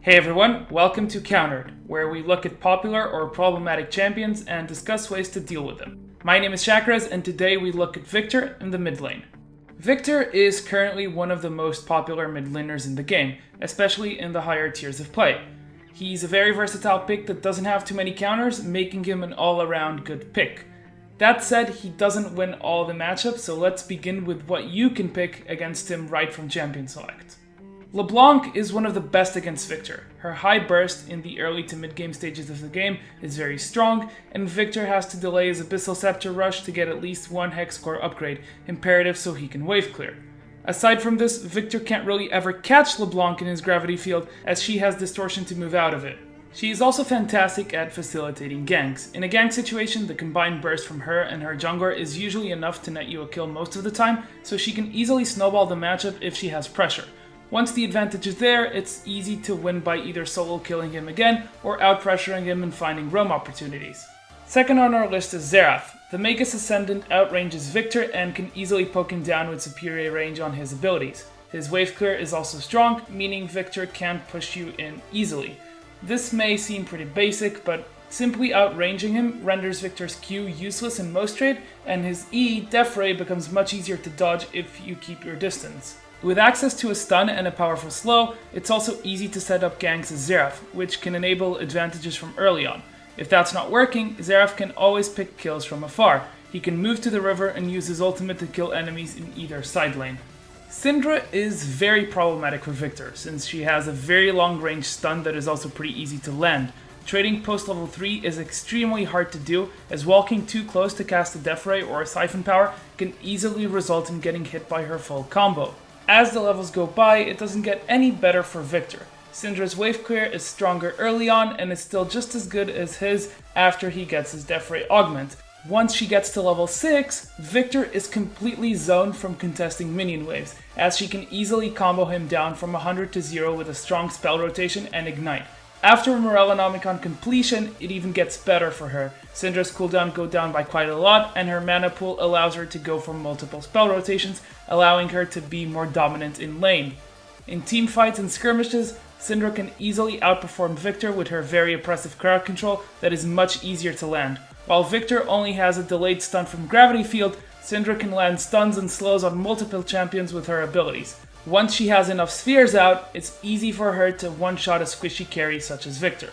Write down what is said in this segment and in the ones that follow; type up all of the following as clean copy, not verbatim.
Hey everyone, welcome to Countered, where we look at popular or problematic champions and discuss ways to deal with them. My name is Chakras, and today we look at Victor in the mid lane. Victor is currently one of the most popular mid laners in the game, especially in the higher tiers of play. He's a very versatile pick that doesn't have too many counters, making him an all-around good pick. That said, he doesn't win all the matchups, so let's begin with what you can pick against him right from Champion Select. LeBlanc is one of the best against Victor. Her high burst in the early to mid-game stages of the game is very strong, and Victor has to delay his Abyssal Scepter rush to get at least one hex core upgrade, imperative so he can wave clear. Aside from this, Victor can't really ever catch LeBlanc in his gravity field, as she has distortion to move out of it. She is also fantastic at facilitating ganks. In a gank situation, the combined burst from her and her jungler is usually enough to net you a kill most of the time, so she can easily snowball the matchup if she has pressure. Once the advantage is there, it's easy to win by either solo killing him again or out-pressuring him and finding roam opportunities. Second on our list is Xerath. The Magus Ascendant outranges Victor and can easily poke him down with superior range on his abilities. His wave clear is also strong, meaning Victor can't push you in easily. This may seem pretty basic, but simply outranging him renders Victor's Q useless in most trade, and his E, Death Ray, becomes much easier to dodge if you keep your distance. With access to a stun and a powerful slow, it's also easy to set up ganks as Xerath, which can enable advantages from early on. If that's not working, Xerath can always pick kills from afar. He can move to the river and use his ultimate to kill enemies in either side lane. Syndra is very problematic for Victor, since she has a very long range stun that is also pretty easy to land. Trading post level 3 is extremely hard to do, as walking too close to cast a Death Ray or a Siphon Power can easily result in getting hit by her full combo. As the levels go by, it doesn't get any better for Victor. Syndra's wave clear is stronger early on and is still just as good as his after he gets his Death Ray augment. Once she gets to level 6, Victor is completely zoned from contesting minion waves, as she can easily combo him down from 100 to 0 with a strong spell rotation and ignite. After Morellonomicon completion, it even gets better for her. Syndra's cooldown goes down by quite a lot, and her mana pool allows her to go for multiple spell rotations, allowing her to be more dominant in lane. In team fights and skirmishes, Syndra can easily outperform Victor with her very oppressive crowd control that is much easier to land. While Victor only has a delayed stun from Gravity Field, Syndra can land stuns and slows on multiple champions with her abilities. Once she has enough spheres out, it's easy for her to one-shot a squishy carry such as Victor.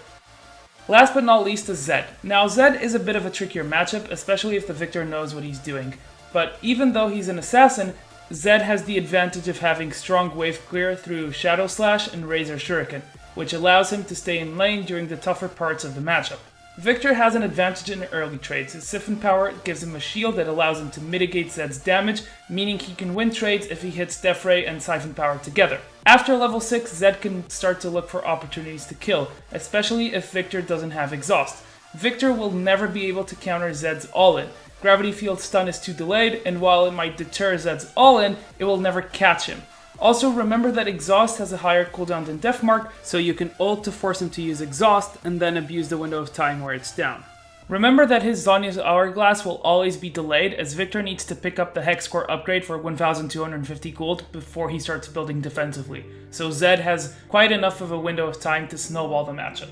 Last but not least is Zed. Now Zed is a bit of a trickier matchup, especially if the Victor knows what he's doing. But even though he's an assassin, Zed has the advantage of having strong wave clear through Shadow Slash and Razor Shuriken, which allows him to stay in lane during the tougher parts of the matchup. Victor has an advantage in early trades. His Siphon Power gives him a shield that allows him to mitigate Zed's damage, meaning he can win trades if he hits Death Ray and Siphon Power together. After level 6, Zed can start to look for opportunities to kill, especially if Victor doesn't have exhaust. Victor will never be able to counter Zed's all-in. Gravity Field stun is too delayed, and while it might deter Zed's all-in, it will never catch him. Also, remember that Exhaust has a higher cooldown than Deathmark, so you can ult to force him to use Exhaust, and then abuse the window of time where it's down. Remember that his Zhonya's Hourglass will always be delayed, as Victor needs to pick up the Hex Core upgrade for 1250 gold before he starts building defensively, so Zed has quite enough of a window of time to snowball the matchup.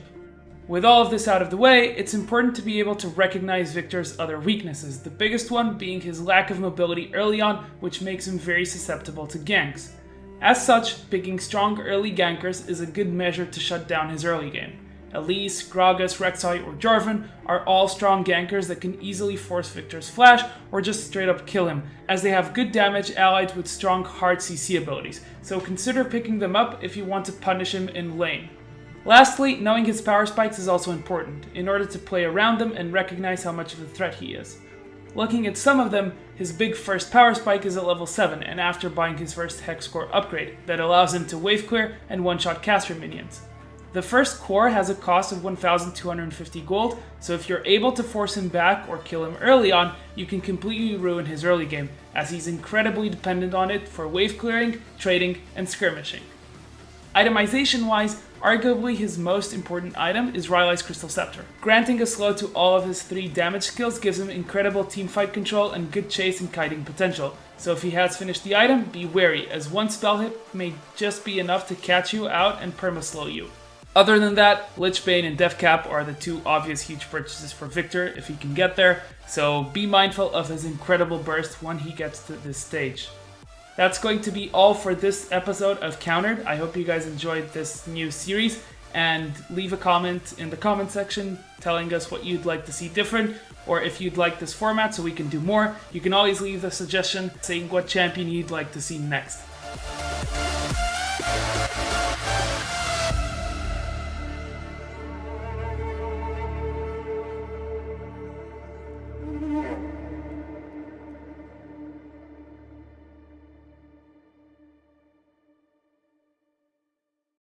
With all of this out of the way, it's important to be able to recognize Victor's other weaknesses, the biggest one being his lack of mobility early on, which makes him very susceptible to ganks. As such, picking strong early gankers is a good measure to shut down his early game. Elise, Gragas, Rek'Sai, or Jarvan are all strong gankers that can easily force Victor's flash or just straight up kill him, as they have good damage allied with strong hard CC abilities, so consider picking them up if you want to punish him in lane. Lastly, knowing his power spikes is also important, in order to play around them and recognize how much of a threat he is. Looking at some of them, his big first power spike is at level 7, and after buying his first Hex Core upgrade, that allows him to wave clear and one-shot caster minions. The first core has a cost of 1250 gold, so if you're able to force him back or kill him early on, you can completely ruin his early game, as he's incredibly dependent on it for wave clearing, trading, and skirmishing. Itemization-wise, arguably his most important item is Rylai's Crystal Scepter. Granting a slow to all of his 3 damage skills gives him incredible teamfight control and good chase and kiting potential, so if he has finished the item, be wary, as one spell hit may just be enough to catch you out and perma-slow you. Other than that, Lich Bane and Deathcap are the two obvious huge purchases for Victor if he can get there, so be mindful of his incredible burst when he gets to this stage. That's going to be all for this episode of Countered. I hope you guys enjoyed this new series, and leave a comment in the comment section telling us what you'd like to see different, or if you'd like this format so we can do more. You can always leave a suggestion saying what champion you'd like to see next.